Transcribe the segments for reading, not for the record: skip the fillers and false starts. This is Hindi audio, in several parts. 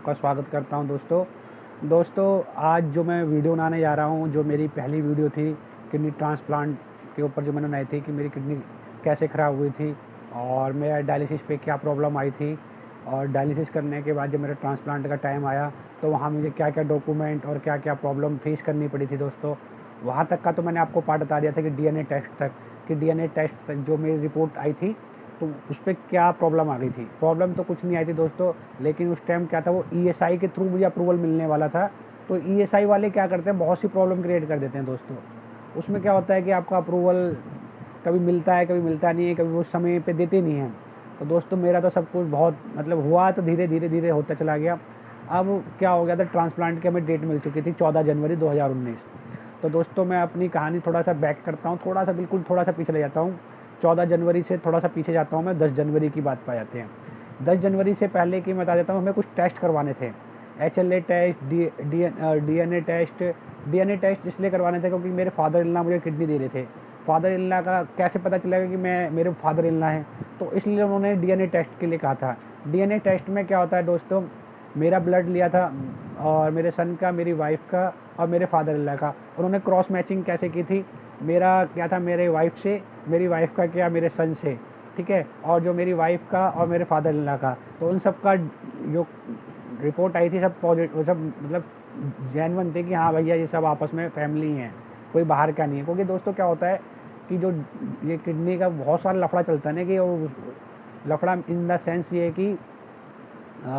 आपका स्वागत करता हूं दोस्तों आज जो मैं वीडियो बनाने जा रहा हूं, जो मेरी पहली वीडियो थी किडनी ट्रांसप्लांट के ऊपर, जो मैंने बनाई थी कि मेरी किडनी कैसे ख़राब हुई थी और मेरा डायलिसिस पे क्या प्रॉब्लम आई थी, और डायलिसिस करने के बाद जब मेरा ट्रांसप्लांट का टाइम आया तो वहाँ मुझे क्या क्या डॉक्यूमेंट और क्या क्या प्रॉब्लम फेस करनी पड़ी थी वहाँ तक का तो मैंने आपको पार्ट बता दिया था कि डीएनए टेस्ट तक, कि डीएनए टेस्ट तक जो मेरी रिपोर्ट आई थी तो उस पर क्या प्रॉब्लम आ गई थी। प्रॉब्लम तो कुछ नहीं आई थी दोस्तों, लेकिन उस टाइम क्या था, वो ईएसआई के थ्रू मुझे अप्रूवल मिलने वाला था। तो ईएसआई वाले क्या करते हैं, बहुत सी प्रॉब्लम क्रिएट कर देते हैं दोस्तों। उसमें क्या होता है कि आपका अप्रूवल कभी मिलता है, कभी मिलता नहीं है, कभी वो समय पे देते नहीं हैं। तो दोस्तों मेरा तो सब कुछ बहुत हुआ, तो धीरे धीरे धीरे होता चला गया। अब क्या हो गया था, ट्रांसप्लांट की हमें डेट मिल चुकी थी 14 जनवरी 2019। तो दोस्तों मैं अपनी कहानी थोड़ा सा बैक करता हूँ, थोड़ा सा पीछे ले जाता हूँ। 14 जनवरी से थोड़ा सा पीछे जाता हूँ मैं, 10 जनवरी की बात पा जाते हैं। 10 जनवरी से पहले की मैं बता देता हूँ, हमें कुछ टेस्ट करवाने थे। HLA test, DNA test. DNA test इसलिए करवाने थे क्योंकि मेरे फादर इन लॉ मुझे किडनी दे रहे थे। फादर इन लॉ का कैसे पता चलेगा कि मैं मेरे फादर इन लॉ हैं, तो इसलिए उन्होंने डीएनए टेस्ट के लिए कहा था। डीएनए टेस्ट में क्या होता है दोस्तों, मेरा ब्लड लिया था और मेरे सन का, मेरी वाइफ का और मेरे फादर इन लॉ का। उन्होंने क्रॉस मैचिंग कैसे की थी, मेरा क्या था मेरे वाइफ से, मेरी वाइफ का क्या मेरे सन से, ठीक है, और जो मेरी वाइफ का और मेरे फादर इन लॉ का, तो उन सब का जो रिपोर्ट आई थी सब पॉजिटिव, सब जेन्युइन थे कि हाँ भैया ये सब आपस में फैमिली हैं, कोई बाहर का नहीं है। क्योंकि दोस्तों क्या होता है कि जो ये किडनी का बहुत सारा लफड़ा चलता है ना, कि वो लफड़ा इन द सेंस ये है कि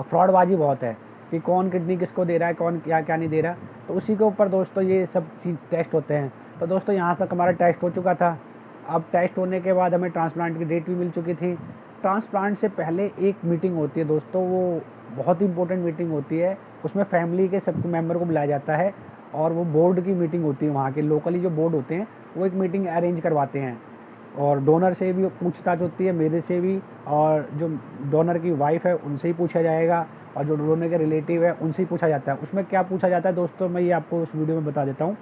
फ्रॉडबाजी बहुत है कि कौन किडनी किसको दे रहा है, कौन क्या क्या नहीं दे रहा। तो उसी के ऊपर दोस्तों ये सब चीज़ टेस्ट होते हैं। तो दोस्तों यहाँ तक हमारा टेस्ट हो चुका था। अब टेस्ट होने के बाद हमें ट्रांसप्लांट की डेट भी मिल चुकी थी। ट्रांसप्लांट से पहले एक मीटिंग होती है दोस्तों, वो बहुत ही इंपॉर्टेंट मीटिंग होती है। उसमें फैमिली के सब मेम्बर को बुलाया जाता है और वो बोर्ड की मीटिंग होती है। वहाँ के लोकली जो बोर्ड होते हैं वो एक मीटिंग अरेंज करवाते हैं, और डोनर से भी पूछताछ होती है, मेरे से भी, और जो डोनर की वाइफ है उनसे ही पूछा जाएगा, और जो डोनर के रिलेटिव है उनसे ही पूछा जाता है। उसमें क्या पूछा जाता है दोस्तों, मैं ये आपको उस वीडियो में बता देता हूँ।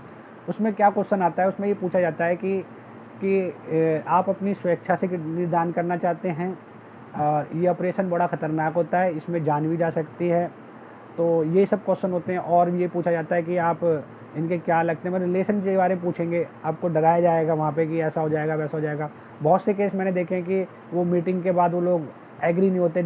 उसमें क्या क्वेश्चन आता है, उसमें ये पूछा जाता है कि आप अपनी स्वेच्छा से किडनी दान करना चाहते हैं। ये ऑपरेशन बड़ा ख़तरनाक होता है, इसमें जान भी जा सकती है। तो ये सब क्वेश्चन होते हैं। और ये पूछा जाता है कि आप इनके क्या लगते हैं, मतलब रिलेशन के बारे में पूछेंगे, आपको डराया जाएगा वहाँ पे कि ऐसा हो जाएगा वैसा हो जाएगा। बहुत से केस मैंने देखे हैं कि वो मीटिंग के बाद वो लोग एग्री नहीं होते,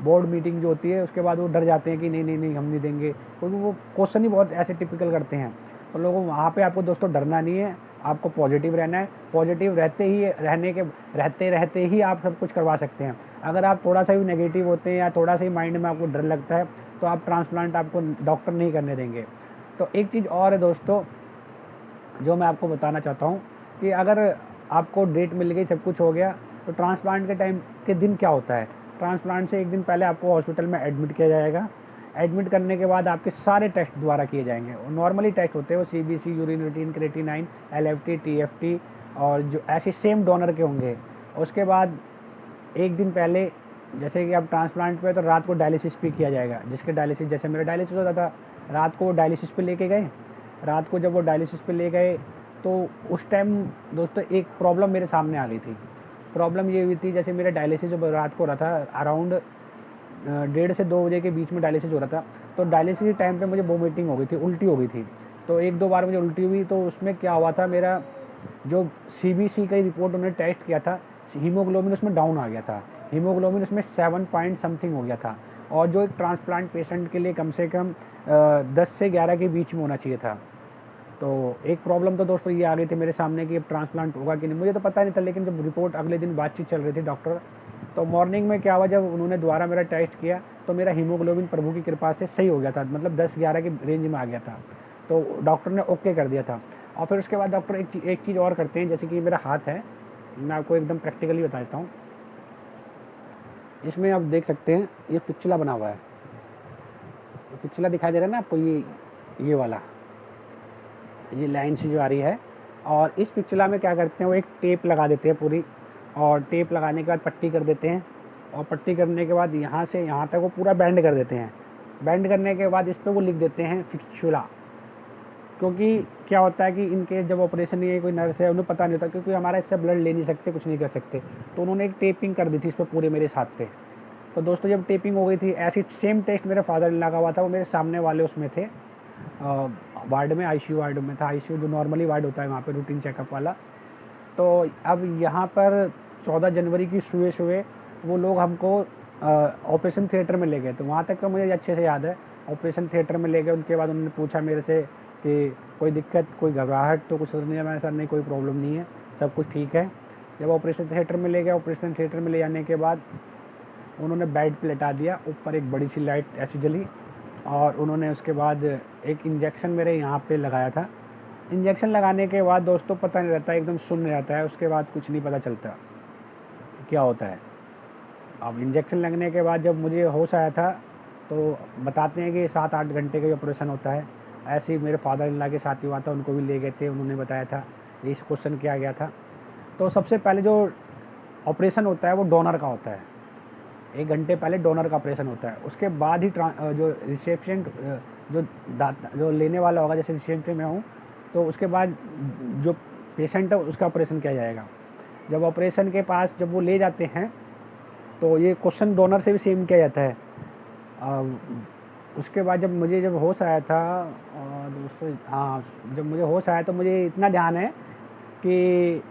बोर्ड मीटिंग जो होती है उसके बाद वो डर जाते हैं कि नहीं नहीं नहीं हम नहीं देंगे, क्योंकि वो क्वेश्चन ही बहुत ऐसे टिपिकल करते हैं। तो लोगों वहाँ पे आपको दोस्तों डरना नहीं है, आपको पॉजिटिव रहना है। पॉजिटिव रहते रहते ही आप सब कुछ करवा सकते हैं। अगर आप थोड़ा सा भी नेगेटिव होते हैं या थोड़ा सा ही माइंड में आपको डर लगता है तो आप ट्रांसप्लांट आपको डॉक्टर नहीं करने देंगे। तो एक चीज़ और है दोस्तों जो मैं आपको बताना चाहता हूँ, कि अगर आपको डेट मिल गई, सब कुछ हो गया, तो ट्रांसप्लांट के टाइम के दिन क्या होता है, ट्रांसप्लांट से एक दिन पहले आपको हॉस्पिटल में एडमिट किया जाएगा। एडमिट करने के बाद आपके सारे टेस्ट दोबारा किए जाएंगे। नॉर्मली टेस्ट होते हैं वो CBC, urine routine, creatinine, LFT, TFT, और जो ऐसे सेम डोनर के होंगे। उसके बाद एक दिन पहले, जैसे कि आप ट्रांसप्लांट पे, तो रात को डायलिसिस भी किया जाएगा। जिसके डायलिसिस, जैसे मेरा डायलिसिस होता था, रात को वो डायलिसिस पे लेके गए। रात को जब वो डायलिसिस पे ले गए तो उस टाइम दोस्तों एक प्रॉब्लम मेरे सामने आ गई थी। प्रॉब्लम ये हुई थी, जैसे मेरा डायलिसिस जब रात को हो रहा था, अराउंड 1:30 से 2 बजे के बीच में डायलिसिस हो रहा था। तो डायलिसिस के टाइम पे मुझे वोमिटिंग हो गई थी, उल्टी हो गई थी। तो 1-2 बार मुझे उल्टी हुई। तो उसमें क्या हुआ था, मेरा जो CBC का रिपोर्ट उन्होंने टेस्ट किया था, हीमोग्लोबिन उसमें डाउन आ गया था। हीमोग्लोबिन उसमें 7 पॉइंट समथिंग हो गया था, और जो एक ट्रांसप्लांट पेशेंट के लिए कम से कम 10 से 11 के बीच में होना चाहिए था। तो एक प्रॉब्लम तो दोस्तों ये आ गई थी मेरे सामने कि अब ट्रांसप्लांट होगा कि नहीं, मुझे तो पता नहीं था। लेकिन जब रिपोर्ट अगले दिन बातचीत चल रही थी डॉक्टर, तो मॉर्निंग में क्या हुआ, जब उन्होंने दोबारा मेरा टेस्ट किया तो मेरा हीमोग्लोबिन प्रभु की कृपा से सही हो गया था, मतलब 10-11 की रेंज में आ गया था। तो डॉक्टर ने ओके कर दिया था। और फिर उसके बाद डॉक्टर एक चीज़ और करते हैं, जैसे कि मेरा हाथ है, मैं आपको एकदम प्रैक्टिकली बता देता हूँ। इसमें आप देख सकते हैं ये पिछला बना हुआ है, पिछला दिखाई दे रहा है ना आपको, ये वाला, ये लाइन से जो आ रही है। और इस पिछला में क्या करते हैं, वो एक टेप लगा देते हैं पूरी, और टेप लगाने के बाद पट्टी कर देते हैं। और पट्टी करने के बाद यहाँ से यहाँ तक वो पूरा बैंड कर देते हैं। बैंड करने के बाद इस पर वो लिख देते हैं फिक्चुला। क्योंकि क्या होता है कि इनके जब ऑपरेशन नहीं है, कोई नर्स है, उन्हें पता नहीं होता, क्योंकि हमारा इससे ब्लड ले नहीं सकते, कुछ नहीं कर सकते। तो उन्होंने एक टेपिंग कर दी थी इस पर पूरे मेरे हाथ पे। तो दोस्तों जब टेपिंग हो गई थी, ऐसी सेम टेस्ट मेरे फादर इन लॉ का हुआ था, वो मेरे सामने वाले उसमें थे, वार्ड में, आईसीयू वार्ड में था, आईसीयू जो नॉर्मली वार्ड होता है वहाँ पे रूटीन चेकअप वाला। तो अब यहाँ पर 14 जनवरी की सुबह-सुबह वो लोग हमको ऑपरेशन थिएटर में ले गए। तो वहाँ तक का मुझे अच्छे से याद है। ऑपरेशन थिएटर में ले गए, उनके बाद उन्होंने पूछा मेरे से कि कोई दिक्कत, कोई घबराहट तो कुछ नहीं है? मैंने सर नहीं, कोई प्रॉब्लम नहीं है, सब कुछ ठीक है। जब ऑपरेशन थिएटर में ले गए, ऑपरेशन थिएटर में ले जाने के बाद उन्होंने बेड पे लेटा दिया, ऊपर एक बड़ी सी लाइट ऐसी जली और उन्होंने उसके बाद एक इंजेक्शन मेरे यहाँ पे लगाया था। इंजेक्शन लगाने के बाद दोस्तों पता नहीं रहता, एकदम शून्य रहता है, उसके बाद कुछ नहीं पता चलता क्या होता है। अब इंजेक्शन लगने के बाद जब मुझे होश आया था, तो बताते हैं कि 7-8 घंटे का ऑपरेशन होता है। ऐसे ही मेरे फादर इन लॉ के साथ ही हुआ था, उनको भी ले गए थे, उन्होंने बताया था, इस क्वेश्चन किया गया था। तो सबसे पहले जो ऑपरेशन होता है वो डोनर का होता है, 1 घंटे पहले डोनर का ऑपरेशन होता है। उसके बाद ही जो रिसेप्शन जो लेने वाला होगा, जैसे रिसेप्शन में हूँ, तो उसके बाद जो पेशेंट है उसका ऑपरेशन किया जाएगा। जब ऑपरेशन के पास जब वो ले जाते हैं, तो ये क्वेश्चन डोनर से भी सेम किया जाता है। उसके बाद जब होश आया था दोस्तों, हाँ, जब मुझे होश आया तो मुझे इतना ध्यान है कि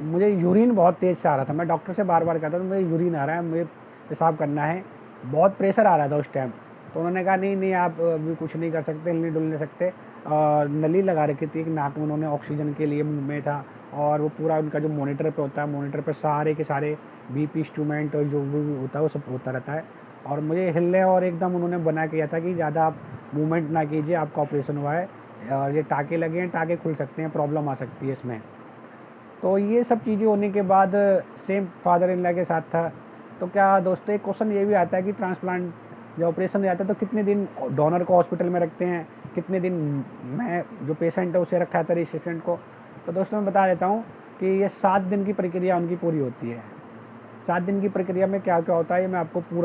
मुझे यूरिन बहुत तेज़ से आ रहा था। मैं डॉक्टर से बार-बार कहता था मुझे यूरिन आ रहा है, मुझे पेशाब करना है, बहुत प्रेशर आ रहा था उस टाइम। तो उन्होंने कहा नहीं, नहीं आप अभी कुछ नहीं कर सकते, हिलने-डुल नहीं सकते। और नली लगा रखी थी एक नाक में उन्होंने, ऑक्सीजन के लिए मुँह में था, और वो पूरा उनका जो मॉनिटर पे होता है, मॉनिटर पे सारे के सारे बीपी इंस्ट्रूमेंट और जो भी होता है वो सब होता रहता है। और मुझे हिलने और एकदम उन्होंने मना किया था कि ज़्यादा आप मूवमेंट ना कीजिए, आपका ऑपरेशन हुआ है और ये टाँके लगे हैं, टाँके खुल सकते हैं, प्रॉब्लम आ सकती है इसमें। तो ये सब चीज़ें होने के बाद सेम फादर इन लॉ के साथ था। तो क्या दोस्तों, एक क्वेश्चन ये भी आता है कि ट्रांसप्लांट जब ऑपरेशन हो जाता है तो कितने दिन डोनर को हॉस्पिटल में रखते हैं, कितने दिन मैं जो पेशेंट है उसे रखा था रिसिपिएंट को। तो दोस्तों मैं बता देता हूँ कि ये 7 दिन की प्रक्रिया उनकी पूरी होती है। 7 दिन की प्रक्रिया में क्या क्या होता है ये मैं आपको पूरा